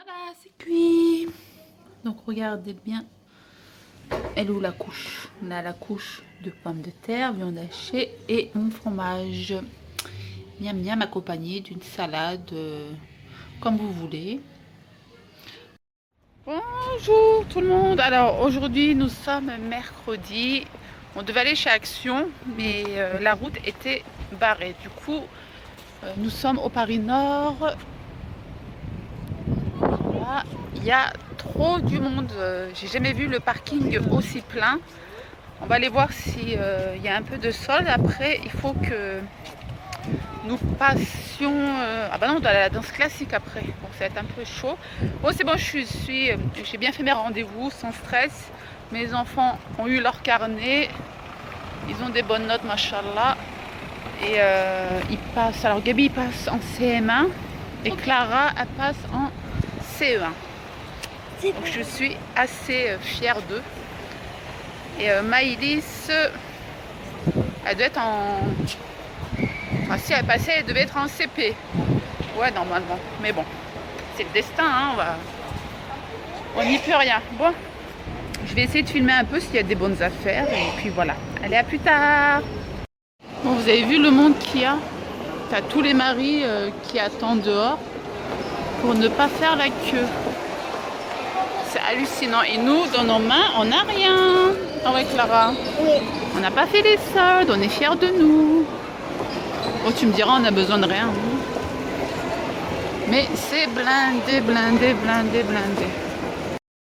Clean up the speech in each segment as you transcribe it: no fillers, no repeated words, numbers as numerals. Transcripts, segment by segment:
Voilà, c'est cuit. Donc regardez bien. Elle est où la couche? On a la couche de pommes de terre, viande hachée et mon fromage. Miam miam accompagné d'une salade comme vous voulez. Bonjour tout le monde. Alors aujourd'hui nous sommes mercredi. On devait aller chez Action, mais la route était barrée. Du coup, nous sommes au Paris Nord. Là, il y a trop du monde. J'ai jamais vu le parking aussi plein. On va aller voir si il y a un peu de sol. Après, il faut que nous passions. Ah bah non, on doit aller à la danse classique après. Bon, ça va être un peu chaud. Bon, c'est bon, j'ai bien fait mes rendez-vous sans stress. Mes enfants ont eu leur carnet. Ils ont des bonnes notes, machallah. Et ils passent. Alors, Gabi il passe en CM1 et Clara elle passe en CE1. Donc, je suis assez fière d'eux. Et Maïlis, elle doit être en. Enfin, si elle passait, elle devait être en CP. Ouais, normalement. Mais bon, c'est le destin, hein, on n'y peut rien. Bon, je vais essayer de filmer un peu s'il y a des bonnes affaires. Et puis voilà. Allez, à plus tard. Bon, vous avez vu le monde qu'il y a? T'as tous les maris qui attendent dehors pour ne pas faire la queue. C'est hallucinant. Et nous, dans nos mains, on n'a rien. Ah ouais, Clara? Oui. On n'a pas fait les soldes, on est fiers de nous. Bon, tu me diras, on a besoin de rien. Mais c'est blindé, blindé, blindé, blindé.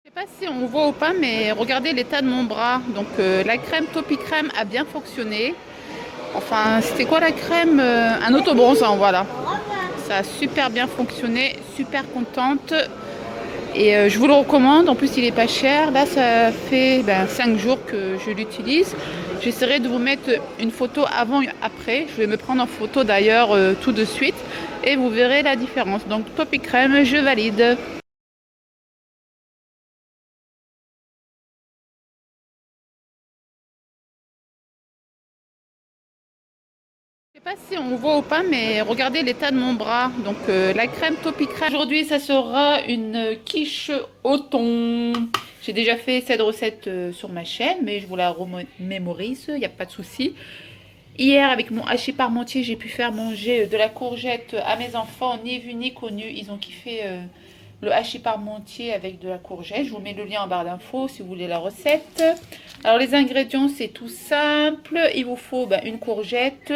Je sais pas si on voit ou pas, mais regardez l'état de mon bras. Donc la crème Topi Crème a bien fonctionné. Enfin, c'était quoi la crème? Un autobronzant, voilà. Ça a super bien fonctionné, super contente. Et je vous le recommande, en plus il est pas cher. Là ça fait 5 jours que je l'utilise. J'essaierai de vous mettre une photo avant et après. Je vais me prendre en photo d'ailleurs tout de suite. Et vous verrez la différence. Donc Topi Crème, je valide. Je sais pas si on voit ou pas, mais regardez l'état de mon bras. Donc la crème Topi Crème. Aujourd'hui, ça sera une quiche au thon. J'ai déjà fait cette recette sur ma chaîne, mais je vous la remémorise, il n'y a pas de souci. Hier, avec mon hachis parmentier, j'ai pu faire manger de la courgette à mes enfants, ni vu ni connu. Ils ont kiffé le hachis parmentier avec de la courgette. Je vous mets le lien en barre d'infos si vous voulez la recette. Alors les ingrédients, c'est tout simple. Il vous faut une courgette,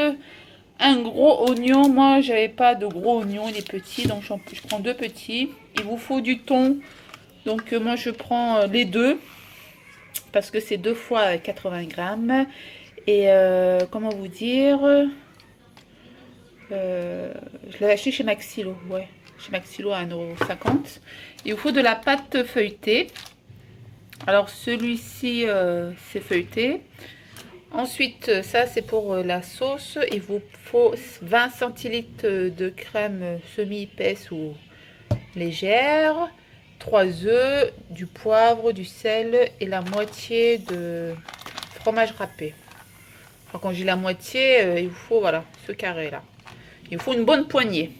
un gros oignon. Moi, j'avais pas de gros oignons, il est petit, donc je prends 2 petits. Il vous faut du thon. Donc moi, je prends les 2 parce que c'est 2 fois 80 grammes. Et comment vous dire, je l'ai acheté chez Maxilo, ouais, chez Maxilo à 1,50 €. Il vous faut de la pâte feuilletée. Alors celui-ci, c'est feuilleté. Ensuite, ça c'est pour la sauce. Il vous faut 20 centilitres de crème semi-épaisse ou légère, 3 œufs, du poivre, du sel et la moitié de fromage râpé. Alors, quand j'ai la moitié, il vous faut voilà ce carré là. Il vous faut une bonne poignée.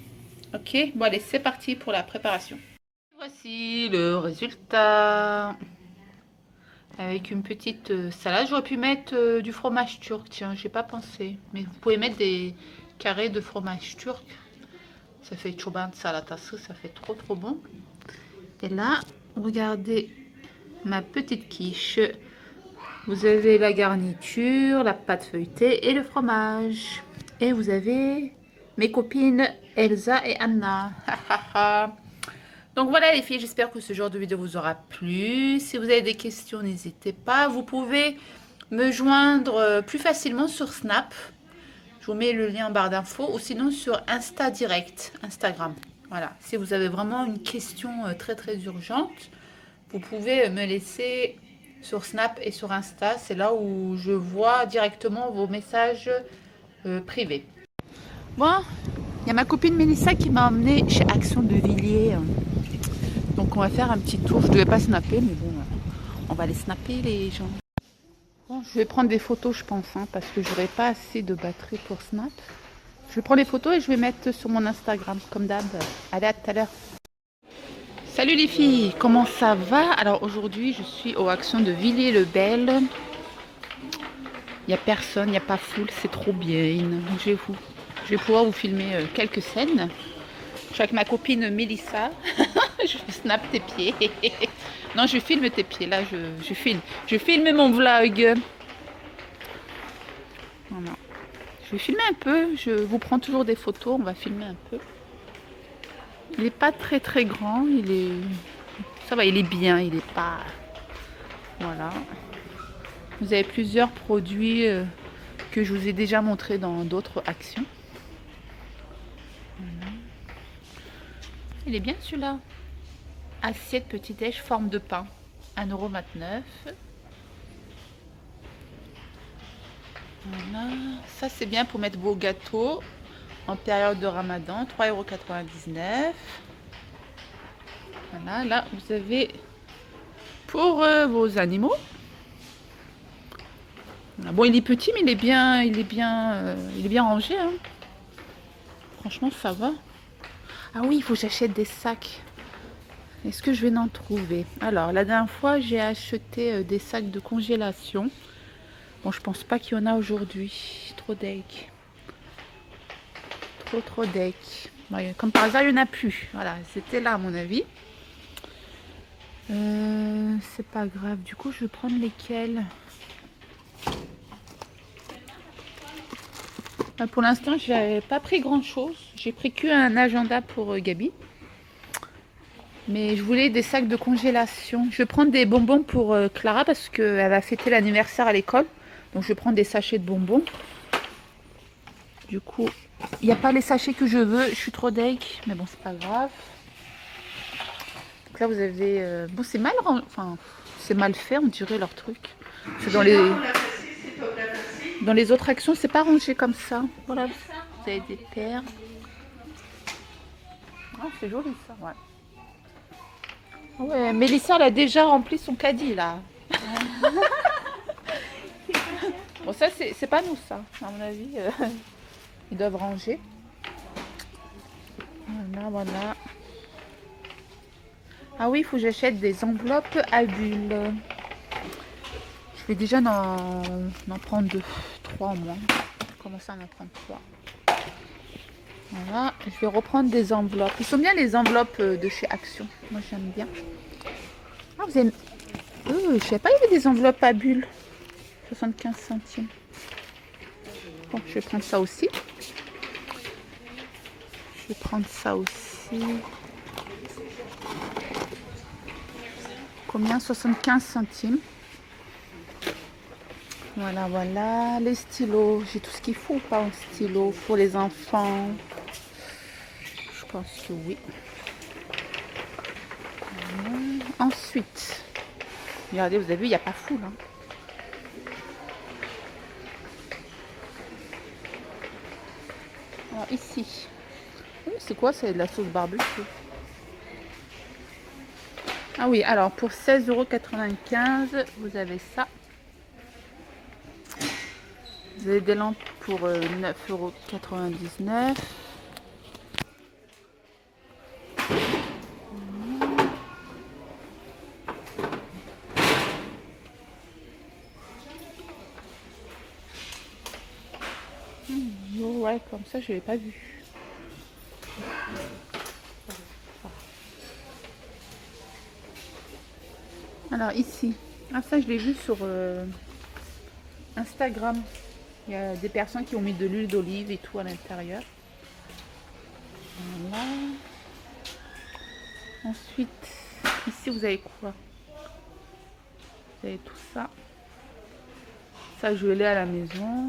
Ok, bon allez, c'est parti pour la préparation. Voici le résultat. Avec une petite salade. J'aurais pu mettre du fromage turc, tiens, j'ai pas pensé. Mais vous pouvez mettre des carrés de fromage turc. Ça fait choban salatası, ça fait trop trop bon. Et là, regardez ma petite quiche. Vous avez la garniture, la pâte feuilletée et le fromage. Et vous avez mes copines Elsa et Anna. Donc voilà les filles, j'espère que ce genre de vidéo vous aura plu. Si vous avez des questions, n'hésitez pas. Vous pouvez me joindre plus facilement sur Snap. Je vous mets le lien en barre d'infos. Ou sinon sur Insta direct, Instagram. Voilà, si vous avez vraiment une question très très urgente, vous pouvez me laisser sur Snap et sur Insta. C'est là où je vois directement vos messages privés. Bon, il y a ma copine Mélissa qui m'a emmenée chez Action de Villiers. Donc on va faire un petit tour. Je ne devais pas snapper, mais bon, on va les snapper les gens. Bon, je vais prendre des photos, je pense, hein, parce que j'aurai pas assez de batterie pour Snap. Je vais prendre les photos et je vais mettre sur mon Instagram, comme d'hab. Allez, à tout à l'heure. Salut! Salut les filles, comment ça va? Alors aujourd'hui je suis aux actions de Villiers-le-Bel. Il n'y a personne, il n'y a pas foule, c'est trop bien. Donc, je vais pouvoir vous filmer quelques scènes. Je suis avec ma copine Mélissa. Je snap tes pieds. Non, je filme tes pieds, là je filme. Je filme mon vlog. Voilà. Je vais filmer un peu, je vous prends toujours des photos, on va filmer un peu. Il n'est pas très très grand, ça va, il est bien, il n'est pas... Voilà. Vous avez plusieurs produits que je vous ai déjà montrés dans d'autres actions. Voilà. Il est bien celui-là. Assiette petit-déj, forme de pain. 1,29 €. Voilà. Ça c'est bien pour mettre vos gâteaux en période de Ramadan. 3,99 €. Voilà, là vous avez pour vos animaux. Bon, il est petit, mais il est bien rangé. Hein. Franchement, ça va. Ah oui, il faut que j'achète des sacs. Est-ce que je vais en trouver? Alors, la dernière fois, j'ai acheté des sacs de congélation. Bon, je pense pas qu'il y en a aujourd'hui. Trop deck. Trop deck. Bon, comme par hasard, il n'y en a plus. Voilà, c'était là à mon avis. C'est pas grave. Du coup, je vais prendre lesquels? Pour l'instant, j'ai pas pris grand chose. J'ai pris qu'un agenda pour Gabi. Mais je voulais des sacs de congélation. Je vais prendre des bonbons pour Clara parce qu'elle va fêter l'anniversaire à l'école. Donc je vais prendre des sachets de bonbons. Du coup, il n'y a pas les sachets que je veux. Je suis trop deg. Mais bon, c'est pas grave. Donc là, vous avez... Bon, c'est mal... Enfin, c'est mal fait, on dirait leur truc. C'est dans les... Dans les autres actions, c'est pas rangé comme ça. Voilà, vous avez des paires. Ah, c'est joli ça, ouais. Ouais, Mélissa, elle a déjà rempli son caddie là. Bon, ça, c'est pas nous, ça. À mon avis, ils doivent ranger. Voilà. Ah oui, il faut que j'achète des enveloppes à bulles. Je vais déjà en prendre 2, 3 au moins. Je vais commencer à en prendre 3. Voilà, je vais reprendre des enveloppes. Ils sont bien les enveloppes de chez Action. Moi, j'aime bien. Ah, vous avez... je savais pas, il y avait des enveloppes à bulles. 75 centimes. Bon, je vais prendre ça aussi. Je vais prendre ça aussi. Combien? 75 centimes. Voilà. Les stylos. J'ai tout ce qu'il faut ou pas en stylo pour les enfants? Je pense que oui. Voilà. Ensuite, regardez, vous avez vu, il n'y a pas foule. Hein. Alors ici, c'est quoi? C'est de la sauce barbecue. Ah oui, alors pour 16,95 €, vous avez ça. Vous avez des lampes pour 9,99 €. Ouais, comme ça, je l'ai pas vu. Alors ici, ça je l'ai vu sur Instagram. Il y a des personnes qui ont mis de l'huile d'olive et tout à l'intérieur. Voilà. Ensuite, ici vous avez quoi? Vous avez tout ça. Ça, je l'ai à la maison.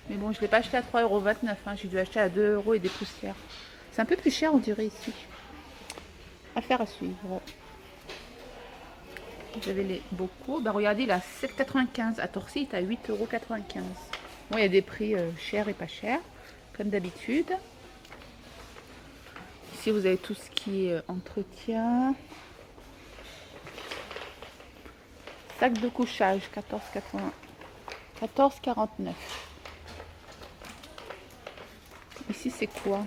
Mais bon, je ne l'ai pas acheté à 3,29 €. Hein. J'ai dû acheter à 2 € et des poussières. C'est un peu plus cher, on dirait, ici. Affaire à suivre. Vous avez les bocaux. Bah, regardez, il est à 7,95 €. À Torcy, il est à 8,95 €. Bon, il y a des prix chers et pas chers, comme d'habitude. Ici, vous avez tout ce qui est entretien. Sac de couchage, 14,49 €. Ici, c'est quoi?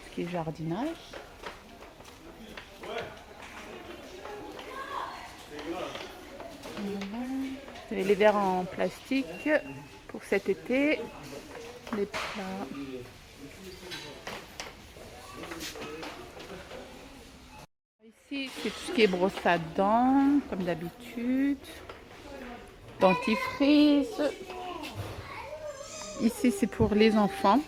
Ce qui est jardinage. Les verres en plastique pour cet été. Les plats. Ici, c'est tout ce qui est brosse à dents, comme d'habitude. Dentifrice. Ici, c'est pour les enfants.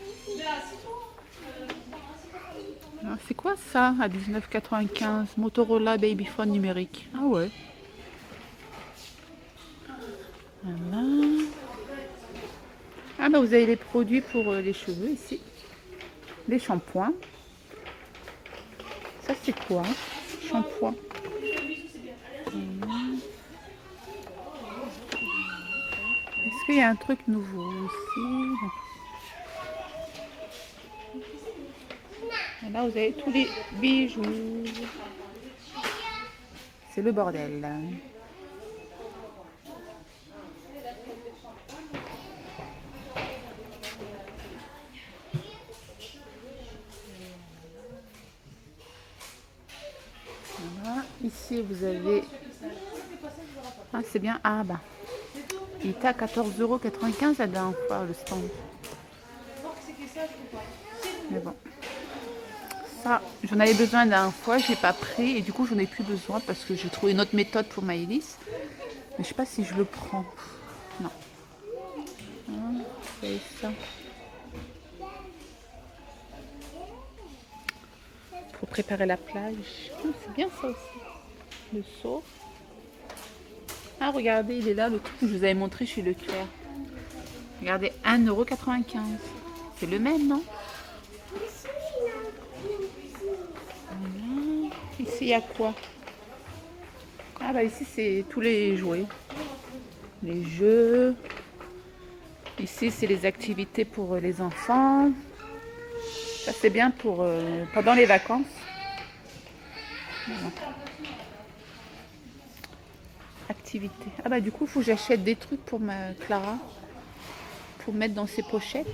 Ah, c'est quoi ça à 19,95 €? Motorola Babyphone numérique. Ah ouais. Voilà. Ah bah vous avez les produits pour les cheveux ici. Des shampoings. Ça c'est quoi? Shampoing. Est-ce qu'il y a un truc nouveau aussi? Et là vous avez tous les bijoux. C'est le bordel. Voilà. Ici vous avez... Ah c'est bien. Ah bah. Il était à 14,95 € la dernière fois le stand. Mais bon. Ça, j'en avais besoin la dernière fois, je l'ai pas pris et du coup j'en ai plus besoin parce que j'ai trouvé une autre méthode pour Maëlys. Mais je sais pas si je le prends. Non. C'est ça. Pour préparer la plage. C'est bien ça aussi. Le seau. Ah regardez, il est là le truc que je vous avais montré chez Leclerc. Regardez, 1,95 €. C'est le même, non? Voilà. Ici, il y a quoi? Ah bah ici, c'est tous les jouets. Les jeux. Ici, c'est les activités pour les enfants. Ça, c'est bien pour pendant les vacances. Voilà. Activité. Ah bah du coup, il faut que j'achète des trucs pour ma Clara. Pour mettre dans ses pochettes.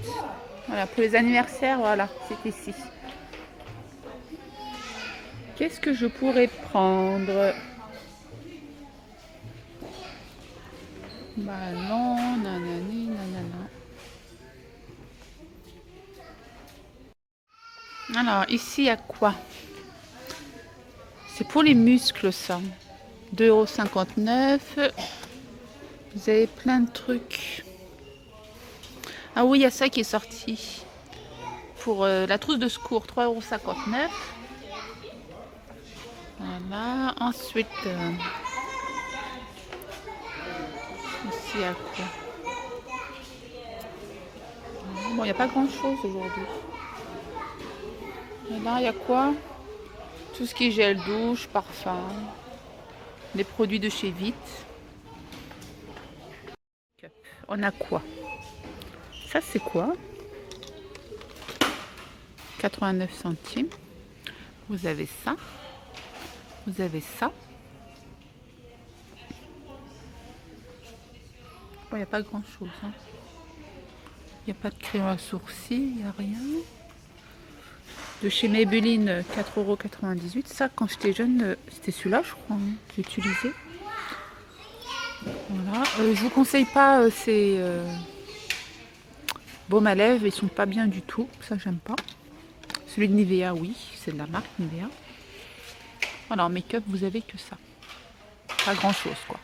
Voilà, pour les anniversaires, voilà, c'est ici. Qu'est-ce que je pourrais prendre? Bah non, nanani, nanana. Alors, ici, il y a quoi? C'est pour les muscles, ça. 2,59 €. Vous avez plein de trucs. Ah oui, il y a ça qui est sorti. Pour la trousse de secours, 3,59 €. Voilà. Ensuite, ici, il y a quoi? Bon, il n'y a pas grand-chose aujourd'hui. Et là, il y a quoi? Tout ce qui est gel douche, parfum, les produits de chez Vite. On a quoi? Ça, c'est quoi? 89 centimes. Vous avez ça. Vous avez ça. Bon, il n'y a pas grand-chose. Hein. Il n'y a pas de crayon à sourcils, il n'y a rien. De chez Maybelline, 4,98 €. Ça, quand j'étais jeune, c'était celui-là, je crois, hein, que j'utilisais. Voilà. Je vous conseille pas ces baumes à lèvres, ils sont pas bien du tout. Ça, j'aime pas. Celui de Nivea, oui, c'est de la marque Nivea. Voilà, en make-up, vous avez que ça. Pas grand-chose, quoi.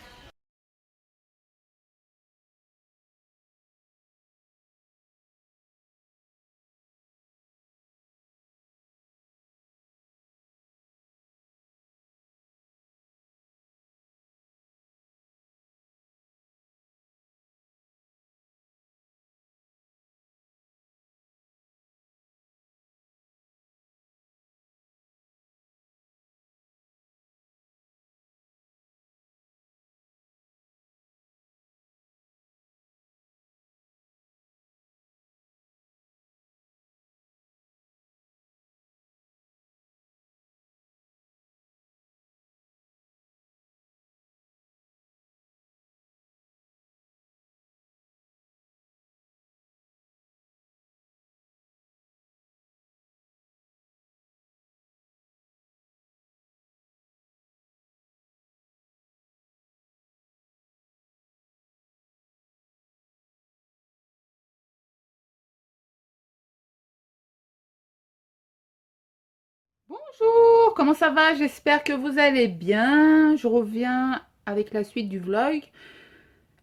Bonjour, comment ça va? J'espère que vous allez bien. Je reviens avec la suite du vlog.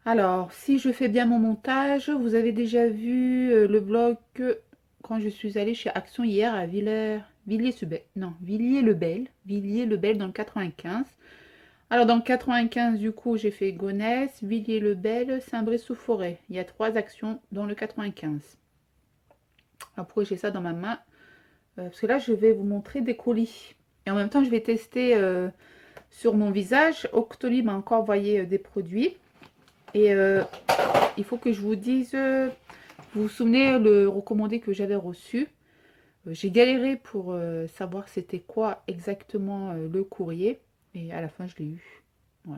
Alors, si je fais bien mon montage, vous avez déjà vu le vlog quand je suis allée chez Action hier à Villiers-le-Bel. Non, Villiers-le-Bel dans le 95. Alors, dans le 95, du coup, j'ai fait Gonesse, Villiers-le-Bel, Saint-Brémy-sous-Forêt. Il y a 3 actions dans le 95. Alors, pourquoi j'ai ça dans ma main? Parce que là, je vais vous montrer des colis. Et en même temps, je vais tester sur mon visage. Octoly m'a encore envoyé des produits. Et il faut que je vous dise, vous vous souvenez le recommandé que j'avais reçu. J'ai galéré pour savoir c'était quoi exactement le courrier. Et à la fin, je l'ai eu. Ouais,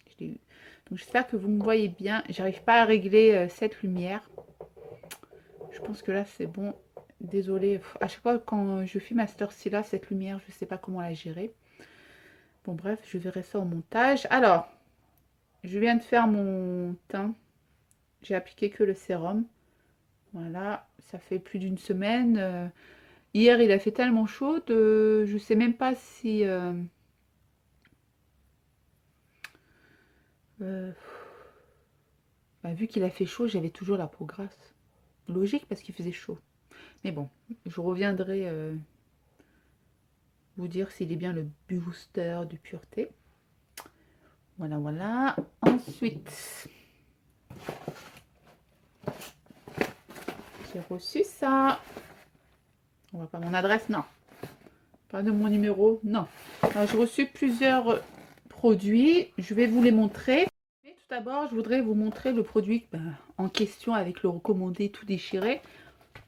je l'ai eu. Donc j'espère que vous me voyez bien. J'arrive pas à régler cette lumière. Je pense que là, c'est bon. Désolée. À chaque fois, quand je filme à cette heure-ci là, cette lumière, je sais pas comment la gérer. Bon, bref, je verrai ça au montage. Alors, je viens de faire mon teint. J'ai appliqué que le sérum. Voilà, ça fait plus d'une semaine. Hier, il a fait tellement chaud, je sais même pas si... euh, bah, vu qu'il a fait chaud, j'avais toujours la peau grasse. Logique parce qu'il faisait chaud. Mais bon, je reviendrai vous dire s'il est bien le booster de pureté. Voilà, voilà. Ensuite, j'ai reçu ça. On va pas mon adresse, non. Pas de mon numéro, non. Alors, j'ai reçu plusieurs produits. Je vais vous les montrer. Mais tout d'abord, je voudrais vous montrer le produit en question avec le recommandé tout déchiré.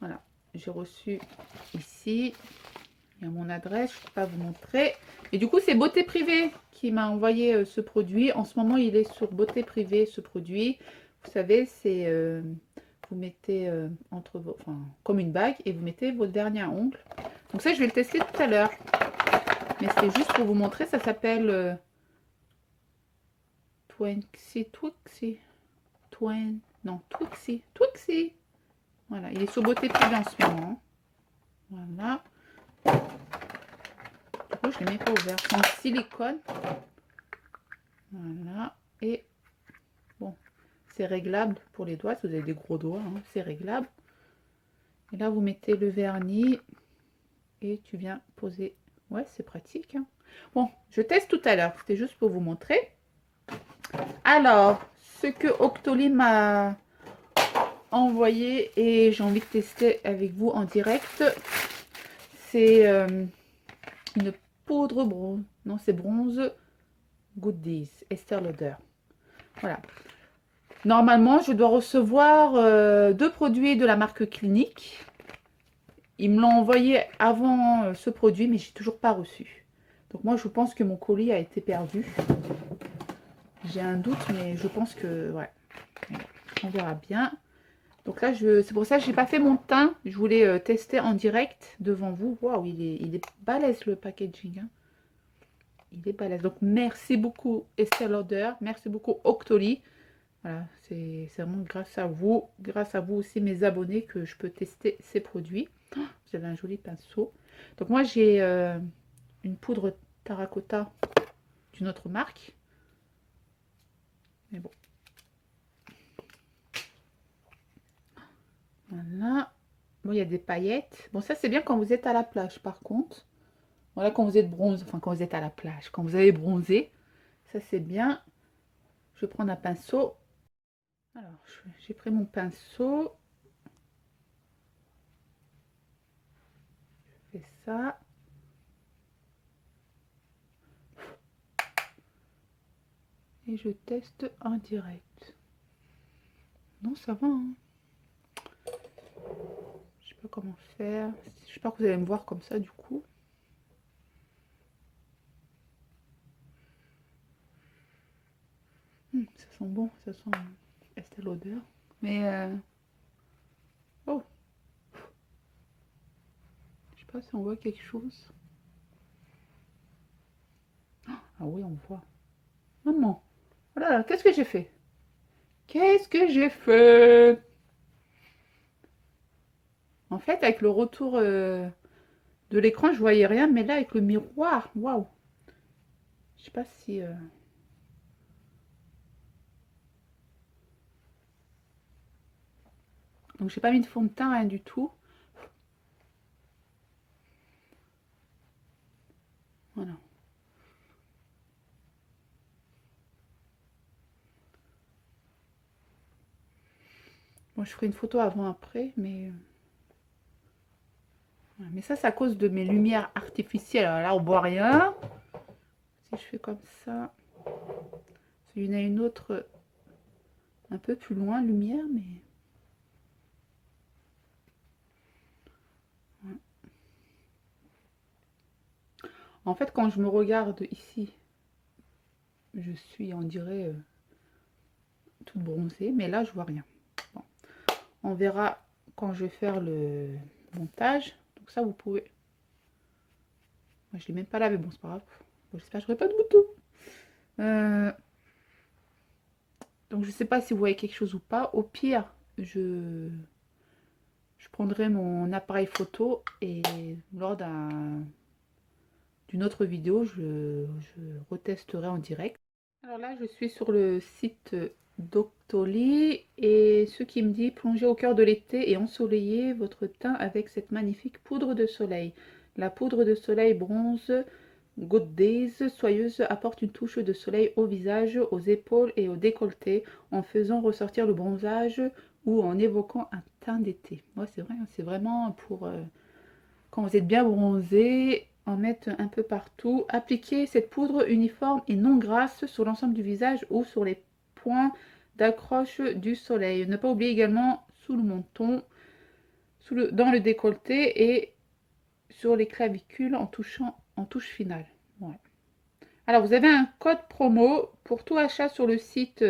Voilà, j'ai reçu ici. Il y a mon adresse, je ne peux pas vous montrer. Et du coup, c'est Beauté Privée qui m'a envoyé ce produit. En ce moment, il est sur Beauté Privée, ce produit. Vous savez, c'est... vous mettez entre vos... Enfin, comme une bague et vous mettez votre dernier ongle. Donc ça, je vais le tester tout à l'heure. Mais c'est juste pour vous montrer. Ça s'appelle... Twixy. Non, Twixy. Voilà, il est sur Beauté Privée en ce moment. Voilà. Du coup, je ne l'ai même pas ouvert. C'est en silicone. Voilà. Et bon, c'est réglable pour les doigts. Si vous avez des gros doigts, hein, c'est réglable. Et là, vous mettez le vernis. Et tu viens poser. Ouais, c'est pratique. Hein. Bon, je teste tout à l'heure. C'était juste pour vous montrer. Alors, ce que Octoly m'a envoyé et j'ai envie de tester avec vous en direct, c'est une poudre bronze. Non, c'est bronze Goodies, Estée Lauder. Voilà. Normalement, je dois recevoir 2 produits de la marque Clinique. Ils me l'ont envoyé avant ce produit, mais j'ai toujours pas reçu. Donc moi, je pense que mon colis a été perdu. J'ai un doute, mais je pense que... Ouais, on verra bien. Donc là, c'est pour ça que j'ai pas fait mon teint. Je voulais tester en direct devant vous. Waouh, il est balèze le packaging. Hein. Il est balèze. Donc merci beaucoup Estée Lauder. Merci beaucoup Octoly. Voilà, c'est vraiment grâce à vous aussi mes abonnés que je peux tester ces produits. Oh, vous avez un joli pinceau. Donc moi j'ai une poudre terracotta d'une autre marque. Mais bon. Voilà. Bon, il y a des paillettes. Bon, ça c'est bien quand vous êtes à la plage par contre. Voilà, quand vous êtes bronze, enfin quand vous êtes à la plage, quand vous avez bronzé. Ça c'est bien. Je vais prendre un pinceau. Alors, j'ai pris mon pinceau. Je fais ça. Et je teste en direct. Non, ça va. Hein. Je sais pas comment faire. J'espère que vous allez me voir comme ça du coup. Ça sent bon, ça sent Estée Lauder. Mais oh, je sais pas si on voit quelque chose. Ah oui, on voit. Maman, voilà, qu'est-ce que j'ai fait? Qu'est-ce que j'ai fait? En fait, avec le retour De l'écran, je voyais rien, mais là, avec le miroir, waouh. Je sais pas si... Donc, j'ai pas mis de fond de teint, rien du tout. Voilà. Moi, je ferai une photo avant-après, mais... ouais, mais ça, c'est à cause de mes lumières artificielles. Alors là, on voit rien. Si je fais comme ça... Il y en a une autre un peu plus loin, lumière, mais... ouais. En fait, quand je me regarde ici, je suis, on dirait, toute bronzée, mais là, je vois rien. Bon. On verra quand je vais faire le montage. Donc ça, vous pouvez... Moi, je l'ai même pas lavé, bon, c'est pas grave. Bon, j'espère que je n'aurai pas de boutons. Donc, je sais pas si vous voyez quelque chose ou pas. Au pire, je prendrai mon appareil photo et lors d'une autre vidéo, je retesterai en direct. Alors là, je suis sur le site Doctolib et ce qui me dit plongez au cœur de l'été et ensoleillez votre teint avec cette magnifique poudre de soleil. La poudre de soleil bronze Good Days soyeuse apporte une touche de soleil au visage, aux épaules et au décolleté en faisant ressortir le bronzage ou en évoquant un teint d'été. Moi, c'est vrai, c'est vraiment pour quand vous êtes bien bronzé, en mettre un peu partout. Appliquez cette poudre uniforme et non grasse sur l'ensemble du visage ou sur les points d'accroche du soleil. Ne pas oublier également sous le menton, dans le décolleté et sur les clavicules en touchant en touche finale. Ouais. Alors, vous avez un code promo pour tout achat sur le site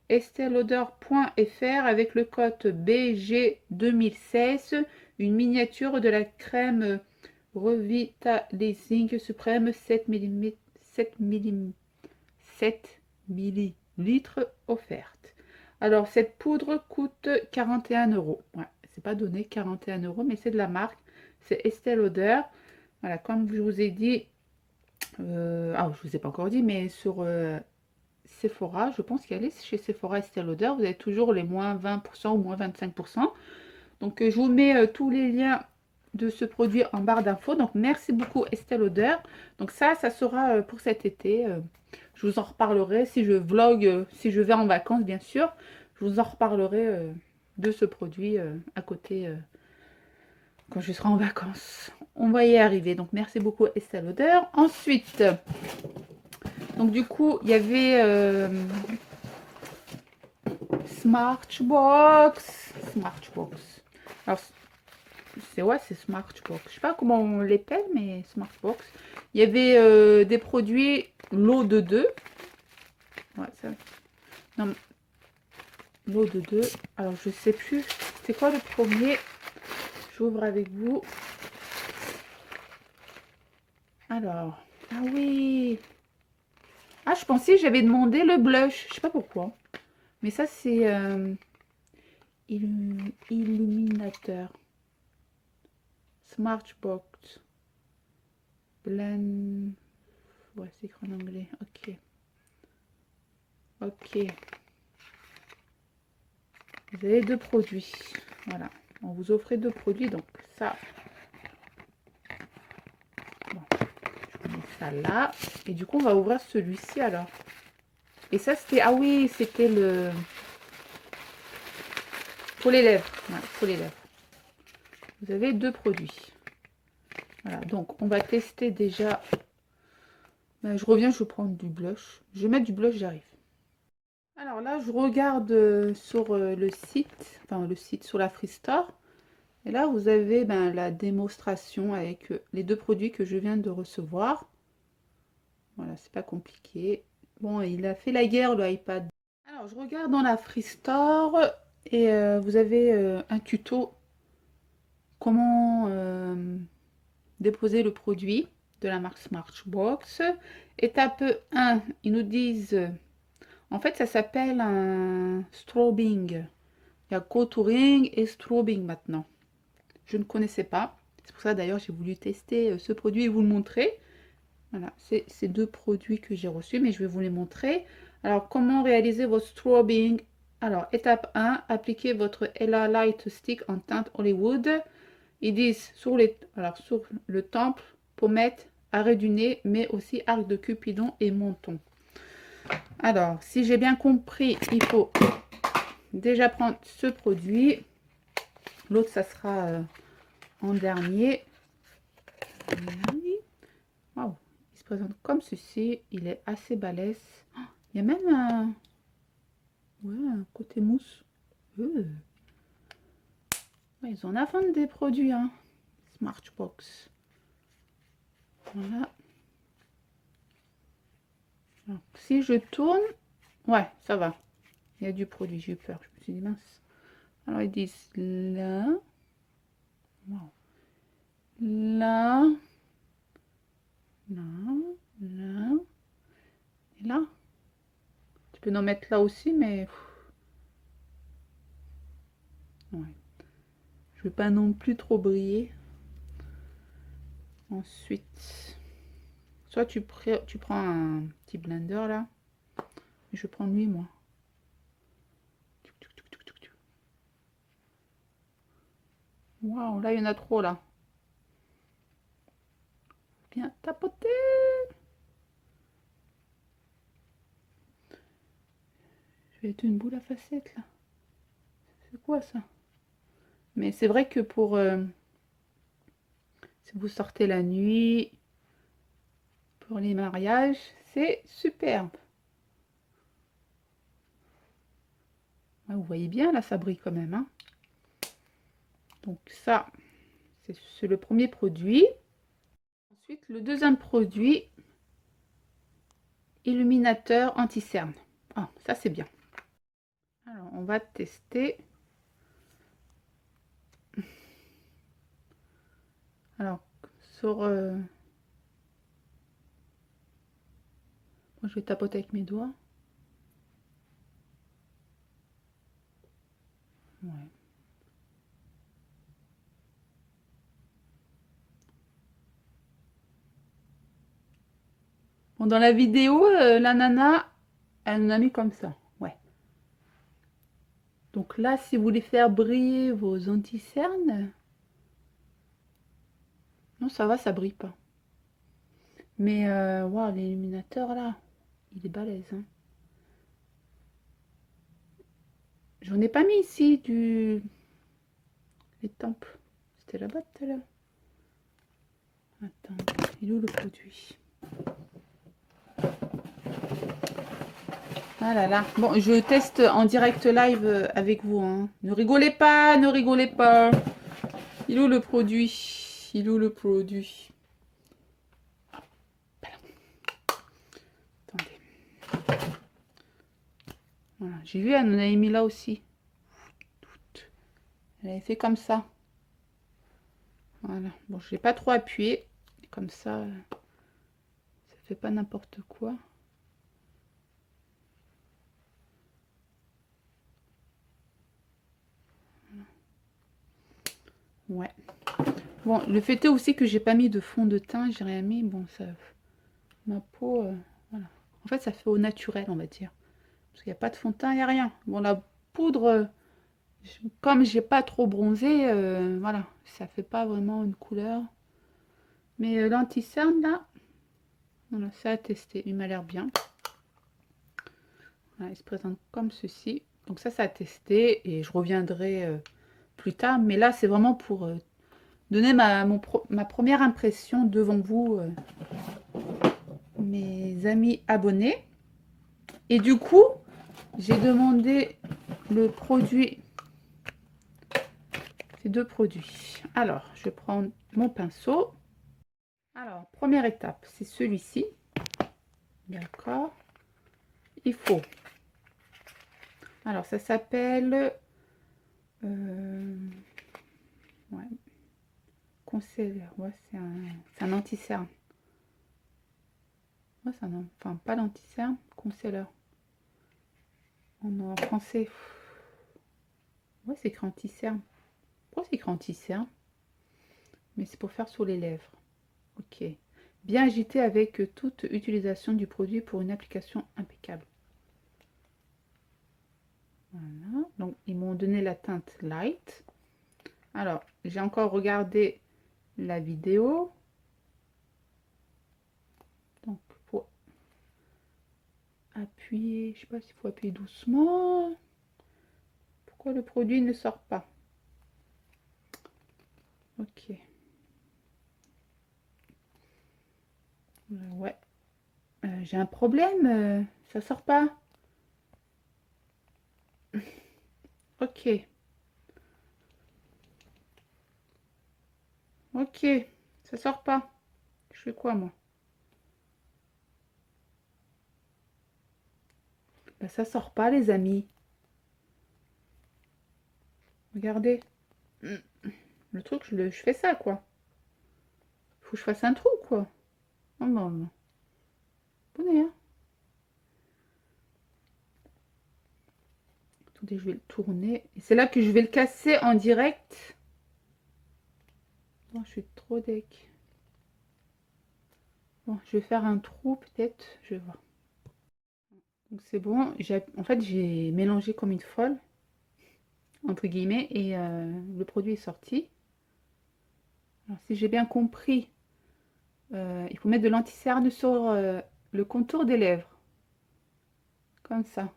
esteelauder.fr avec le code BG2016, une miniature de la crème Revitalizing Suprême 7 millilitres offerte. Alors, cette poudre coûte 41 euros. Ouais, c'est pas donné 41 euros, mais c'est de la marque. C'est Estée Lauder. Voilà, comme je vous ai dit, je vous ai pas encore dit, mais sur Sephora, je pense qu'elle est chez Sephora Estée Lauder, vous avez toujours les moins 20% ou moins 25%. Donc, je vous mets tous les liens de ce produit en barre d'infos. Donc, merci beaucoup Estée Lauder. Donc, ça sera pour cet été. Je vous en reparlerai si je vlog, si je vais en vacances, bien sûr. Je vous en reparlerai de ce produit à côté quand je serai en vacances. On va y arriver. Donc, merci beaucoup Estée Lauder. Ensuite, donc du coup, il y avait Smartbox. Alors, c'est Smartbox. Je sais pas comment on l'appelle, mais Smartbox. Il y avait des produits lot de 2. Ouais, ça. Non, lot de 2. Alors, je sais plus. C'est quoi le premier? J'ouvre avec vous. Alors, ah oui. Ah, je pensais que j'avais demandé le blush. Je sais pas pourquoi. Mais ça, c'est illuminateur. Smartbox. Blend. Ouais, c'est écrit en anglais. Ok. Ok. Vous avez 2 produits. Voilà. On vous offrait 2 produits. Donc, ça. Bon. Je mets ça là. Et du coup, on va ouvrir celui-ci alors. Et ça, c'était... Ah oui, c'était le... Pour les lèvres. Ouais, pour les lèvres. Vous avez 2 produits. Voilà. Donc, on va tester déjà... Je reviens, je vais prendre du blush. Je vais mettre du blush, j'arrive. Alors là, je regarde sur le site, enfin le site sur la Freestore. Et là, vous avez la démonstration avec les 2 produits que je viens de recevoir. Voilà, c'est pas compliqué. Bon, il a fait la guerre, le iPad. Alors, je regarde dans la Freestore et vous avez un tuto comment déposer le produit de la marque Smartbox. Étape 1, ils nous disent... En fait, ça s'appelle un strobing. Il y a contouring et strobing maintenant. Je ne connaissais pas. C'est pour ça d'ailleurs j'ai voulu tester ce produit et vous le montrer. Voilà, c'est ces deux produits que j'ai reçus, mais je vais vous les montrer. Alors, comment réaliser votre strobing? Alors, étape 1, appliquez votre Ella Light Stick en teinte Hollywood. Ils disent sur le temple, pommette, arrêt du nez, mais aussi arc de Cupidon et menton. Alors, si j'ai bien compris, il faut déjà prendre ce produit. L'autre, ça sera en dernier. Wow. Il se présente comme ceci. Il est assez balèze. Oh, il y a même un côté mousse. Ouais, ils en vendent des produits, hein. Smashbox. Voilà. Alors, si je tourne, ouais, ça va. Il y a du produit, j'ai eu peur. Je me suis dit mince. Alors ils disent là. Wow. Là. Là. Là. Et là. Tu peux en mettre là aussi, mais ouais. Je veux pas non plus trop briller. Ensuite, soit tu prends un petit blender là. Je prends lui, moi. Waouh, là il y en a trop là. Bien tapoter. Je vais être une boule à facettes là. C'est quoi ça? Mais c'est vrai que pour si vous sortez la nuit, pour les mariages, c'est superbe. Ouais, vous voyez bien là, ça brille quand même, hein. Donc ça, c'est le premier produit. Ensuite, le deuxième produit, illuminateur anti-cerne. Ah, ça c'est bien. Alors, on va tester. Alors, sur... moi, je vais tapoter avec mes doigts. Ouais. Bon, dans la vidéo, la nana, elle en a mis comme ça. Ouais. Donc là, si vous voulez faire briller vos anti-cernes, non, ça va, ça brille pas. Mais, wow, l'illuminateur, là, il est balèze, hein. J'en ai pas mis ici les tempes. C'était là-bas tout à l'heure. Attends, il est où le produit? Ah là là. Bon, je teste en direct live avec vous, hein. Ne rigolez pas, ne rigolez pas. Il est où le produit? Il est où le produit? Attendez. Voilà, j'ai vu, elle en avait mis là aussi. Elle avait fait comme ça. Voilà. Bon, je n'ai pas trop appuyé. Comme ça fait pas n'importe quoi. Ouais. Bon, le fait est aussi que j'ai pas mis de fond de teint, j'ai rien mis. Bon, ça, ma peau, voilà. En fait, ça fait au naturel, on va dire. Parce qu'il n'y a pas de fond de teint, il n'y a rien. Bon, la poudre, comme j'ai pas trop bronzé, voilà, ça fait pas vraiment une couleur. Mais l'anti-cerne, là, voilà, ça a testé. Il m'a l'air bien. Voilà, il se présente comme ceci. Donc ça a testé et je reviendrai plus tard. Mais là, c'est vraiment pour donner ma première impression devant vous, mes amis abonnés. Et du coup, j'ai demandé le produit, ces deux produits. Alors, je prends mon pinceau. Alors, première étape, c'est celui-ci. D'accord. Il faut. Alors, ça s'appelle... ouais. Concealer. Ouais, c'est un anti-cerne. Ouais, c'est un... Enfin, pas l'anti-cerne, concealer. En français. Ouais, c'est écrit anti-cerne. Pourquoi c'est écrit anti-cerne? mais c'est pour faire sur les lèvres. Ok. Bien agité avec toute utilisation du produit pour une application impeccable. Voilà. Donc, ils m'ont donné la teinte light. Alors, j'ai encore regardé la vidéo. Donc, pour appuyer, je sais pas s'il faut appuyer doucement. Pourquoi le produit ne sort pas? Ok. Ouais. J'ai un problème. Ça sort pas. Ok. Ok. Ça sort pas. Je fais quoi, moi? Bah, ça sort pas, les amis. Regardez. Le truc, je fais ça, quoi. Faut que je fasse un trou, quoi. Oh non, non. Bonnet, hein. Attendez, je vais le tourner. Et c'est là que je vais le casser en direct. Bon, je suis trop deck. Bon, je vais faire un trou, peut-être. Je vais voir. Donc, c'est bon. En fait, j'ai mélangé comme une folle, entre guillemets, et le produit est sorti. Alors, si j'ai bien compris, il faut mettre de l'anti-cerne sur le contour des lèvres. Comme ça.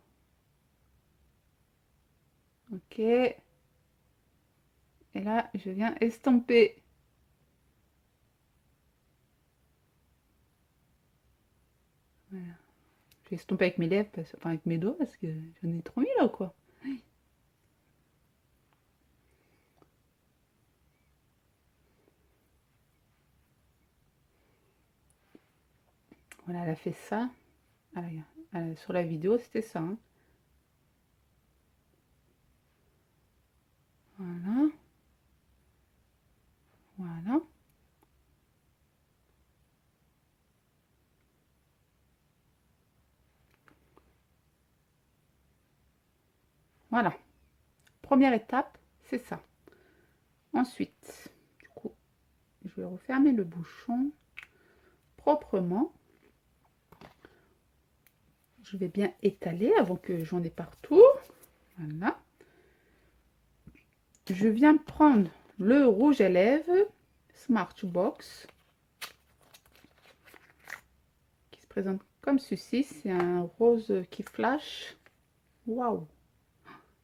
Ok. Et là, je viens estomper. Voilà. Je vais estomper avec mes lèvres, enfin avec mes doigts, parce que j'en ai trop mis là, quoi. Voilà, elle a fait ça. Ah, sur la vidéo, c'était ça, hein. Voilà. Voilà. Voilà. Première étape, c'est ça. Ensuite, du coup, je vais refermer le bouchon proprement. Je vais bien étaler avant que j'en ai partout. Voilà. Je viens prendre le rouge à lèvres Smashbox qui se présente comme ceci. C'est un rose qui flash. Waouh!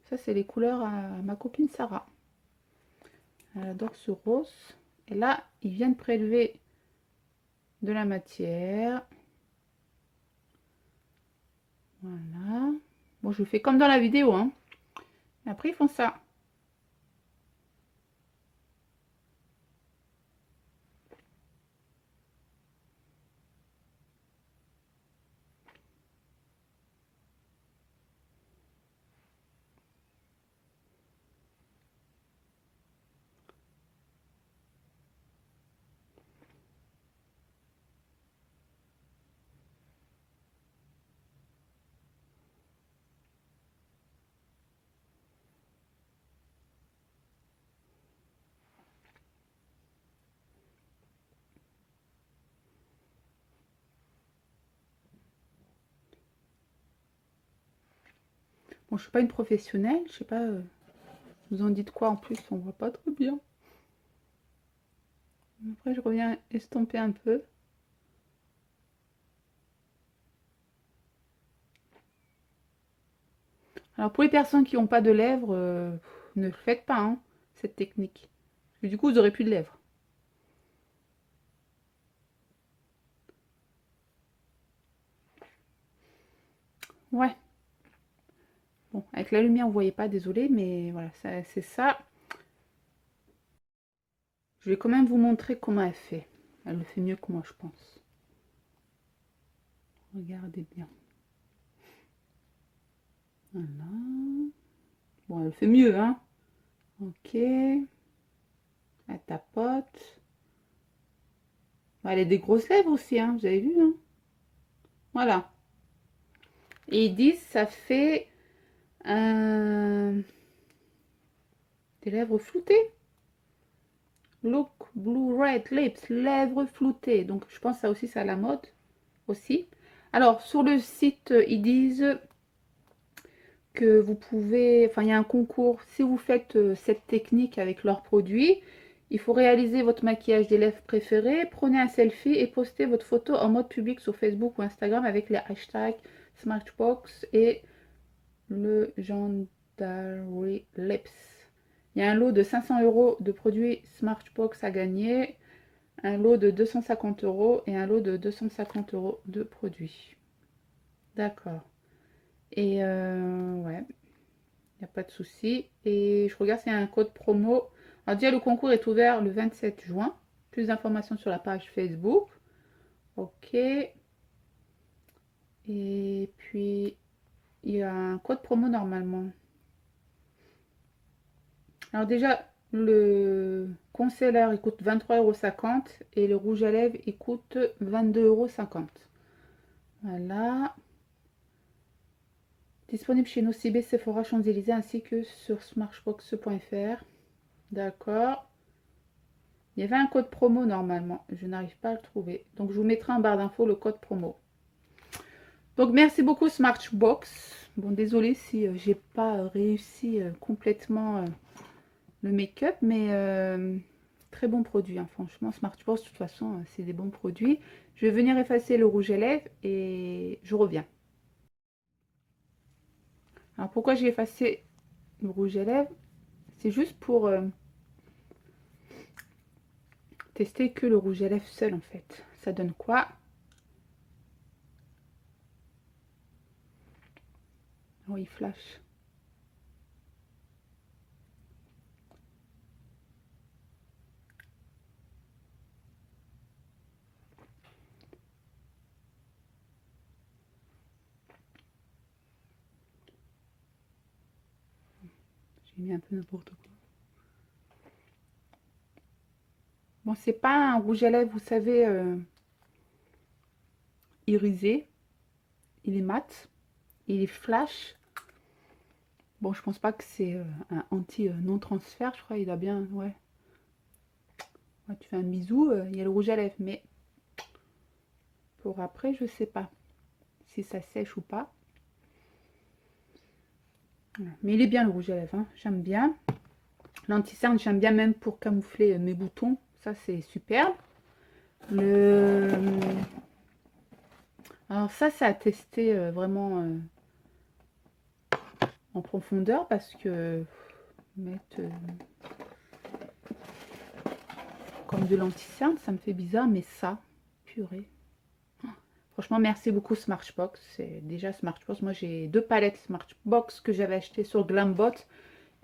Ça, c'est les couleurs à ma copine Sarah. Elle adore ce rose. Et là, ils viennent prélever de la matière. Voilà. Bon, je fais comme dans la vidéo, hein. Et après, ils font ça. Bon, je suis pas une professionnelle. Je sais pas, vous en dites quoi en plus? On voit pas trop bien. Après, je reviens estomper un peu. Alors, pour les personnes qui n'ont pas de lèvres, ne le faites pas, hein, cette technique. Parce que du coup, vous aurez plus de lèvres. Ouais. Bon, avec la lumière, vous voyez pas, désolé, mais voilà, c'est ça. Je vais quand même vous montrer comment elle fait. Elle le fait mieux que moi, je pense. Regardez bien. Voilà. Bon, elle le fait mieux, hein. Ok. Elle tapote. Bon, elle a des grosses lèvres aussi, hein, vous avez vu, hein. Voilà. Et ils disent ça fait des lèvres floutées. Look Blue Red Lips, lèvres floutées. Donc, je pense que ça aussi, c'est à la mode aussi. Alors, sur le site, ils disent que vous pouvez, enfin il y a un concours, si vous faites cette technique avec leurs produits, il faut réaliser votre maquillage des lèvres préféré, prenez un selfie et postez votre photo en mode public sur Facebook ou Instagram avec les hashtags Smashbox et Legendary Lips. Il y a un lot de 500 € de produits Smashbox à gagner, un lot de 250 € et un lot de 250 € de produits. D'accord. Et ouais, il n'y a pas de souci. Et je regarde s'il y a un code promo. Alors déjà, le concours est ouvert le 27 juin. Plus d'informations sur la page Facebook. Ok. Et puis, il y a un code promo normalement. Alors déjà, le concealer, il coûte 23,50 € et le rouge à lèvres, il coûte 22,50 €. Voilà. Disponible chez nos CB, Sephora, Champs-Élysées ainsi que sur smashbox.fr. D'accord. Il y avait un code promo normalement. Je n'arrive pas à le trouver. Donc, je vous mettrai en barre d'infos le code promo. Donc, merci beaucoup Smashbox. Bon, désolé si j'ai pas réussi complètement le make-up. Mais très bon produit. Hein. Franchement, Smashbox, de toute façon, c'est des bons produits. Je vais venir effacer le rouge à lèvres et je reviens. Alors, pourquoi j'ai effacé le rouge à lèvres? C'est juste pour tester que le rouge à lèvres seul, en fait. Ça donne quoi? Oh, il flash. J'ai mis un peu n'importe quoi. Bon, c'est pas un rouge à lèvres, vous savez, irisé. Il est mat. Il est flash. Bon, je pense pas que c'est un anti-non-transfert. Je crois il a bien... Ouais. Ouais, tu fais un bisou, il y a le rouge à lèvres. Mais pour après, je sais pas si ça sèche ou pas. Voilà. Mais il est bien le rouge à lèvres. Hein. J'aime bien. L'anti-cerne, j'aime bien même pour camoufler mes boutons. Ça, c'est superbe. Le... Alors ça, c'est à tester vraiment en profondeur parce que mettre comme de l'anti-cerne, ça me fait bizarre, mais ça, purée. Franchement, merci beaucoup Smashbox. C'est déjà Smashbox. Moi, j'ai 2 palettes Smashbox que j'avais achetées sur Glambot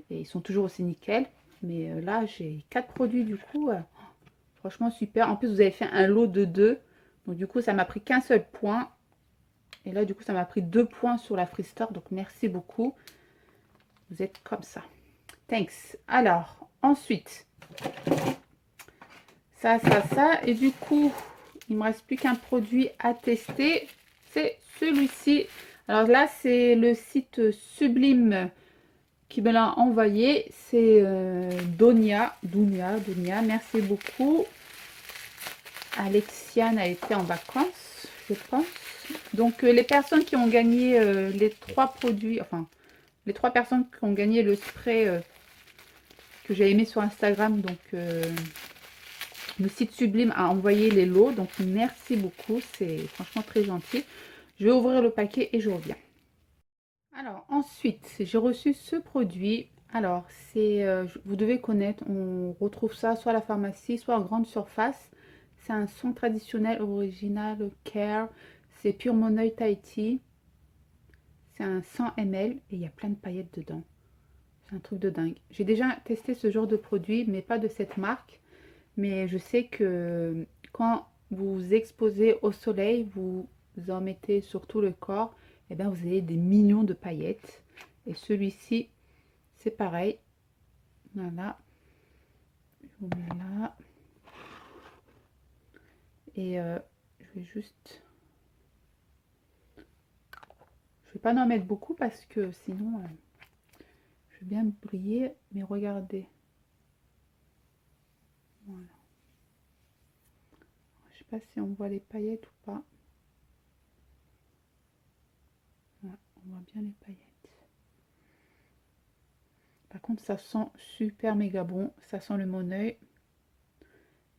et ils sont toujours aussi nickel. Mais là, j'ai 4 produits du coup. Franchement, super. En plus, vous avez fait un lot de 2. Donc, du coup, ça m'a pris qu'un seul point. Et là, du coup, ça m'a pris 2 points sur la Freestore. Donc, merci beaucoup. Vous êtes comme ça. Thanks. Alors, ensuite, ça. Et du coup, il me reste plus qu'un produit à tester. C'est celui-ci. Alors là, c'est le site Sublime qui me l'a envoyé. C'est Donia. Merci beaucoup. Alexiane a été en vacances, je pense. Donc, les personnes qui ont gagné les 3 produits, enfin, les 3 personnes qui ont gagné le spray que j'ai aimé sur Instagram, donc le site Sublime a envoyé les lots, donc merci beaucoup, c'est franchement très gentil. Je vais ouvrir le paquet et je reviens. Alors ensuite, j'ai reçu ce produit. Alors c'est, vous devez connaître, on retrouve ça soit à la pharmacie, soit en grande surface. C'est un son traditionnel original Care. C'est Pure Monoi Tahiti. C'est un 100 ml et il y a plein de paillettes dedans. C'est un truc de dingue. J'ai déjà testé ce genre de produit, mais pas de cette marque. Mais je sais que quand vous exposez au soleil, vous en mettez sur tout le corps, et bien vous avez des millions de paillettes. Et celui-ci, c'est pareil. Voilà. Je vous mets là. Et je vais juste... Je vais pas en mettre beaucoup parce que sinon, je vais bien briller. Mais regardez. Voilà. Je sais pas si on voit les paillettes ou pas. Ouais, on voit bien les paillettes. Par contre, ça sent super méga bon. Ça sent le Moneuil.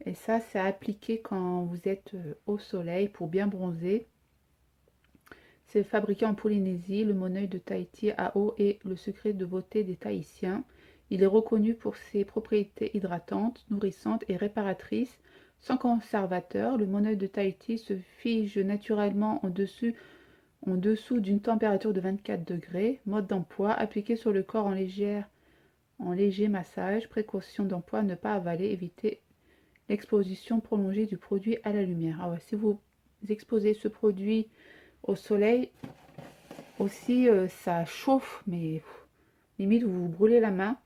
Et ça, c'est à appliquer quand vous êtes au soleil pour bien bronzer. C'est fabriqué en Polynésie. Le Moneuil de Tahiti à eau est le secret de beauté des Tahitiens. Il est reconnu pour ses propriétés hydratantes, nourrissantes et réparatrices. Sans conservateur, le Moneuil de Tahiti se fige naturellement en dessous d'une température de 24 degrés. Mode d'emploi, appliqué sur le corps en léger massage. Précaution d'emploi, ne pas avaler, éviter l'exposition prolongée du produit à la lumière. Ah ouais, si vous exposez ce produit au soleil, aussi ça chauffe, mais limite vous vous brûlez la main.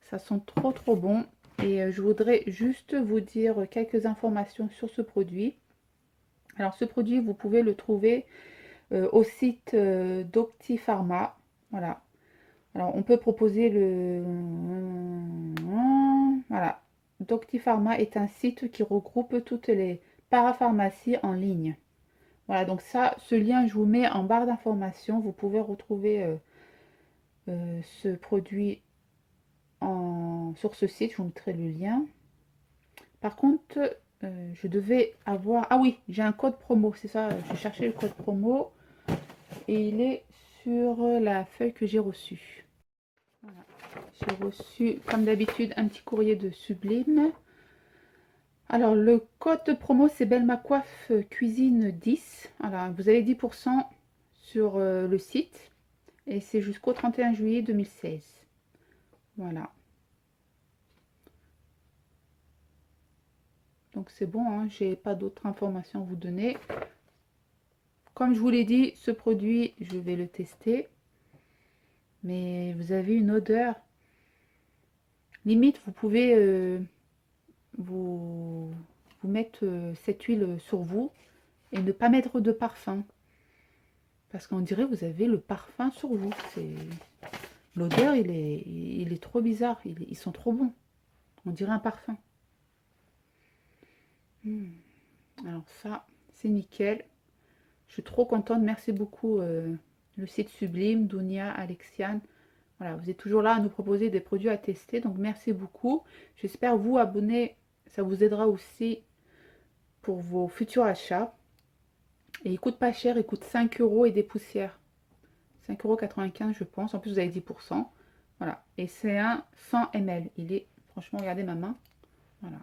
Ça sent trop trop bon. Et je voudrais juste vous dire quelques informations sur ce produit. Alors ce produit, vous pouvez le trouver au site d'Opti-Pharma. Voilà. Alors on peut proposer le... Voilà. D'Opti-Pharma est un site qui regroupe toutes les parapharmacies en ligne. Voilà, donc ça, ce lien, je vous mets en barre d'informations. Vous pouvez retrouver ce produit sur ce site. Je vous mettrai le lien. Par contre, je devais avoir... Ah oui, j'ai un code promo, c'est ça. Je cherchais le code promo. Et il est sur la feuille que j'ai reçue. Voilà. J'ai reçu, comme d'habitude, un petit courrier de Sublime. Alors, le code de promo, c'est Belle Ma Coiffe Cuisine 10. Voilà, vous avez 10% sur le site. Et c'est jusqu'au 31 juillet 2016. Voilà. Donc, c'est bon, hein, j'ai pas d'autres informations à vous donner. Comme je vous l'ai dit, ce produit, je vais le tester. Mais vous avez une odeur. Limite, vous pouvez vous mettre cette huile sur vous et ne pas mettre de parfum. Parce qu'on dirait que vous avez le parfum sur vous. L'odeur, il est trop bizarre. Ils sont trop bons. On dirait un parfum. Alors ça, c'est nickel. Je suis trop contente. Merci beaucoup le site Sublime, Dounia, Alexiane. Voilà, vous êtes toujours là à nous proposer des produits à tester. Donc merci beaucoup. J'espère vous abonner. Ça vous aidera aussi pour vos futurs achats. Et il coûte pas cher. Il coûte 5 € et des poussières. 5,95 € je pense. En plus vous avez 10%. Voilà. Et c'est un 100 ml. Il est, franchement, regardez ma main. Voilà.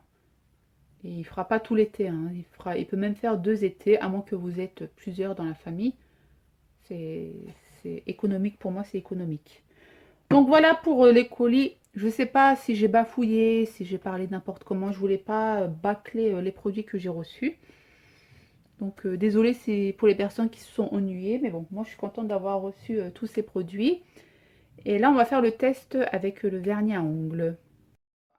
Et il fera pas tout l'été, hein. Il peut même faire 2 étés, à moins que vous êtes plusieurs dans la famille. C'est économique, pour moi c'est économique. Donc voilà pour les colis. Je ne sais pas si j'ai bafouillé, si j'ai parlé n'importe comment. Je voulais pas bâcler les produits que j'ai reçus. Donc désolé, c'est pour les personnes qui se sont ennuyées. Mais bon, moi je suis contente d'avoir reçu tous ces produits. Et là on va faire le test avec le vernis à ongles.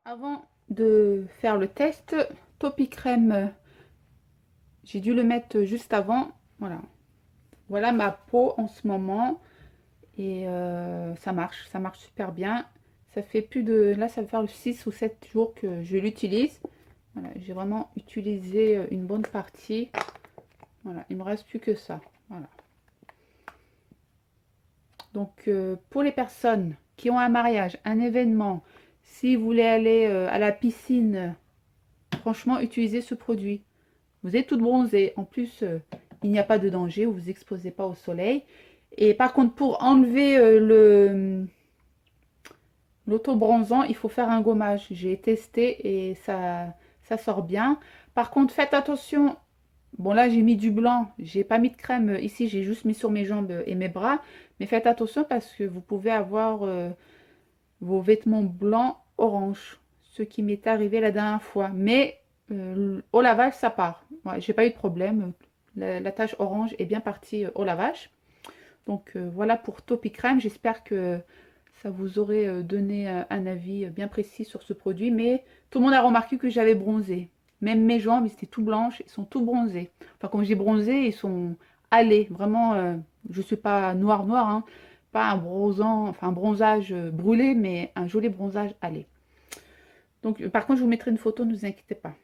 Avant de faire le test, Topicrème, j'ai dû le mettre juste avant. Voilà. Voilà ma peau en ce moment. Et ça marche super bien. Ça fait plus de... Là, ça va faire 6 ou 7 jours que je l'utilise. Voilà, j'ai vraiment utilisé une bonne partie. Voilà, il me reste plus que ça. Voilà. Donc, pour les personnes qui ont un mariage, un événement, si vous voulez aller à la piscine, franchement, utilisez ce produit. Vous êtes toute bronzée. En plus, il n'y a pas de danger. Vous vous exposez pas au soleil. Et par contre, pour enlever l'auto-bronzant, il faut faire un gommage. J'ai testé et ça sort bien. Par contre, faites attention. Bon, là, j'ai mis du blanc. J'ai pas mis de crème ici. J'ai juste mis sur mes jambes et mes bras. Mais faites attention parce que vous pouvez avoir vos vêtements blancs orange. Ce qui m'est arrivé la dernière fois. Mais au lavage, ça part. Ouais, j'ai pas eu de problème. La tache orange est bien partie au lavage. Donc voilà pour Topicrème. J'espère que ça vous aurait donné un avis bien précis sur ce produit. Mais tout le monde a remarqué que j'avais bronzé. Même mes jambes, ils étaient tout blanches, ils sont tout bronzés. Enfin, quand j'ai bronzé, ils sont allés. Vraiment, je ne suis pas noir, hein. Pas un bronzant, enfin un bronzage brûlé, mais un joli bronzage allé. Donc, par contre, je vous mettrai une photo, ne vous inquiétez pas.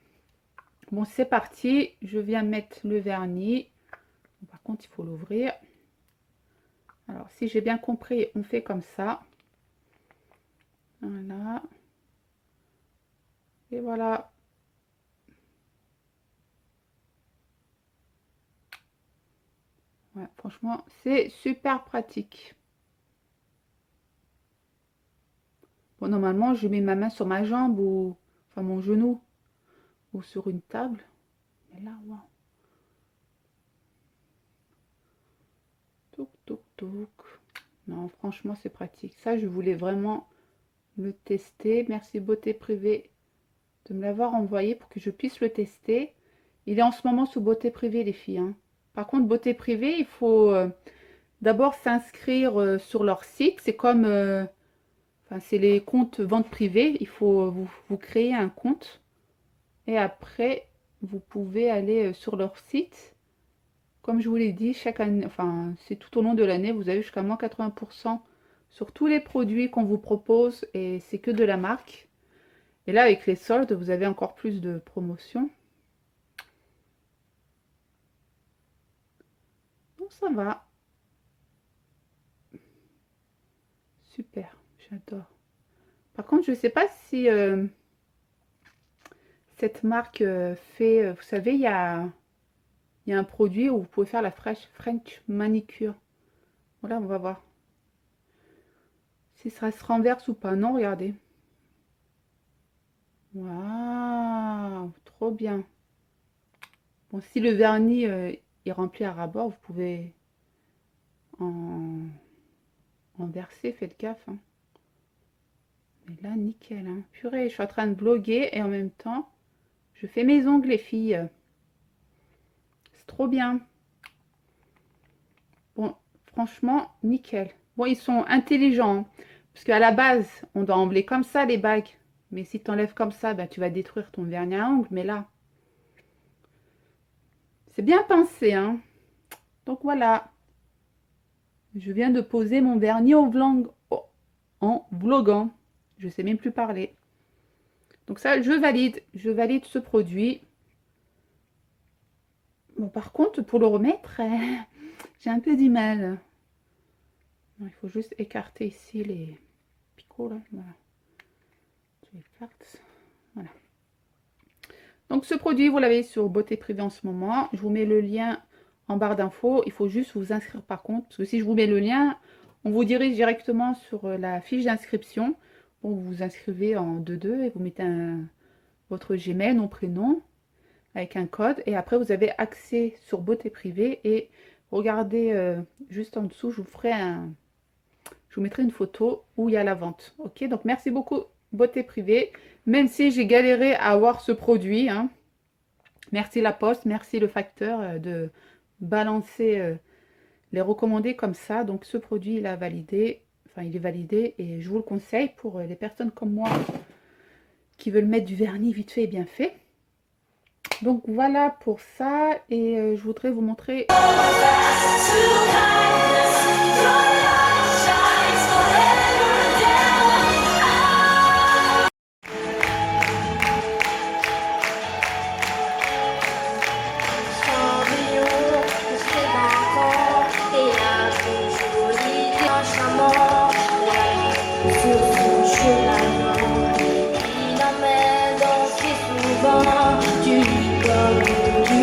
Bon, c'est parti. Je viens mettre le vernis. Par contre, il faut l'ouvrir. Alors, si j'ai bien compris, on fait comme ça. Voilà. Et voilà. Ouais, franchement, c'est super pratique. Bon, normalement, je mets ma main sur ma jambe ou enfin mon genou ou sur une table. Mais là, waouh. Toc, toc, toc. Non, franchement, c'est pratique. Ça, je voulais vraiment le tester. Merci Beauté Privée de me l'avoir envoyé pour que je puisse le tester. Il est en ce moment sous Beauté Privée, les filles, hein. Par contre, Beauté Privée, il faut d'abord s'inscrire sur leur site. C'est comme, enfin, c'est les comptes vente privée. Il faut vous créer un compte et après, vous pouvez aller sur leur site. Comme je vous l'ai dit, chaque année, enfin, c'est tout au long de l'année, vous avez jusqu'à moins 80% sur tous les produits qu'on vous propose et c'est que de la marque. Et là, avec les soldes, vous avez encore plus de promotions. Donc ça va. Super, j'adore. Par contre, je ne sais pas si cette marque fait... vous savez, il y a un produit où vous pouvez faire la French manicure. Voilà, on va voir. Si ça se renverse ou pas. Non, regardez. Waouh, trop bien. Bon, si le vernis est rempli à ras-bord, vous pouvez en verser, faites gaffe, hein. Mais là, nickel, hein. Purée, je suis en train de bloguer et en même temps, je fais mes ongles, les filles. C'est trop bien. Bon, franchement, nickel. Bon, ils sont intelligents, hein, parce qu'à la base, on doit embellir comme ça les bagues. Mais si tu enlèves comme ça, bah, tu vas détruire ton vernis à ongles. Mais là, c'est bien pensé, hein. Donc voilà. Je viens de poser mon vernis en vloguant. Je sais même plus parler. Donc ça, je valide ce produit. Bon, par contre, pour le remettre, j'ai un peu du mal. Non, il faut juste écarter ici les picots, là. Voilà. Je écarte. Voilà. Donc ce produit, vous l'avez sur Beauté Privée en ce moment. Je vous mets le lien en barre d'infos. Il faut juste vous inscrire par contre. Parce que si je vous mets le lien, on vous dirige directement sur la fiche d'inscription. Bon, vous vous inscrivez en 2-2 et vous mettez votre Gmail, nom, prénom, avec un code. Et après, vous avez accès sur Beauté Privée. Et regardez juste en dessous, je vous mettrai une photo où il y a la vente. Ok, donc merci beaucoup Beauté Privée. Même si j'ai galéré à avoir ce produit, hein. Merci La Poste, merci le facteur de balancer les recommandés comme ça. Donc ce produit, il a validé, enfin il est validé et je vous le conseille pour les personnes comme moi qui veulent mettre du vernis vite fait et bien fait. Donc voilà pour ça et je voudrais vous montrer... Sur son chemin, il emmène dans ses souvenirs.